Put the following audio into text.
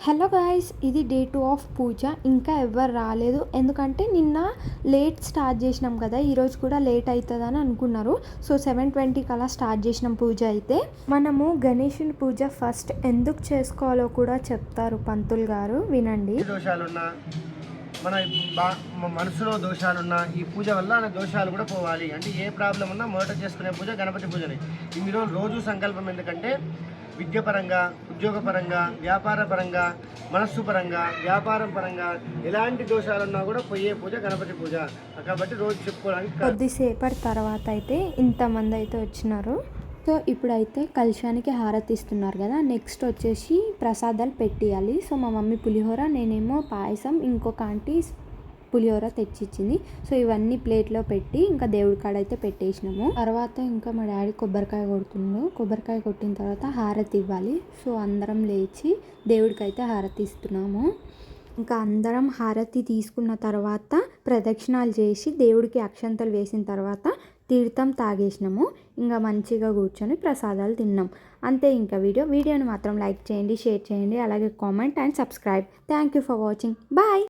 Hello guys, ఇది day 2 of పూజ. ఇంకా ఎవ్వరు రాలేదు, ఎందుకంటే నిన్న లేట్ స్టార్ట్ చేసినాం కదా. ఈరోజు కూడా లేట్ అవుతుందని అనుకున్నారు. సో 7:20కి అలా స్టార్ట్ చేసినాం పూజ. అయితే మనము గణేషుని పూజ ఫస్ట్ ఎందుకు చేసుకోవాలో కూడా చెప్తారు పంతులు గారు, వినండి. దోషాలున్నా మన మనసులో దోషాలున్నా ఈ పూజ వల్ల దోషాలు కూడా పోవాలి అంటే ఏ ప్రాబ్లం ఉన్నా మొదట చేసుకునే పూజ గణపతి పూజనే. ఇందులో రోజు సంకల్పం ఎందుకంటే విద్యపరంగా, ఉద్యోగపరంగా, వ్యాపార పరంగా, మనస్సు పరంగా, వ్యాపారం పరంగా ఎలాంటి దోషాలున్నా కూడా పోయే పూజ గణపతి పూజ. కాబట్టి రోజు చెప్పుకోవడానికి కొద్దిసేపటి తర్వాత అయితే ఇంతమంది అయితే వచ్చినారు. సో ఇప్పుడైతే కలశానికి హారతి ఇస్తున్నారు కదా. నెక్స్ట్ వచ్చేసి ప్రసాదాలు పెట్టియాలి. సో మా మమ్మీ పులిహోర, నేనేమో పాయసం, ఇంకొక ఆంటీ పులిహోర తెచ్చిచ్చింది. సో ఇవన్నీ ప్లేట్లో పెట్టి ఇంకా దేవుడి కాడ అయితే పెట్టేసినాము. తర్వాత ఇంకా మా డాడీ కొబ్బరికాయ కొడుతున్నాడు. కొబ్బరికాయ కొట్టిన తర్వాత హారతి ఇవ్వాలి. సో అందరం లేచి దేవుడికి అయితే హారతి ఇస్తున్నాము. ఇంకా అందరం హారతి తీసుకున్న తర్వాత ప్రదక్షిణాలు చేసి దేవుడికి అక్షంతలు వేసిన తర్వాత తీర్థం తాగేసినాము. ఇంకా మంచిగా కూర్చొని ప్రసాదాలు తిన్నాం. అంతే. ఇంకా వీడియోని మాత్రం లైక్ చేయండి, షేర్ చేయండి, అలాగే comment and subscribe. Thank you for watching. Bye.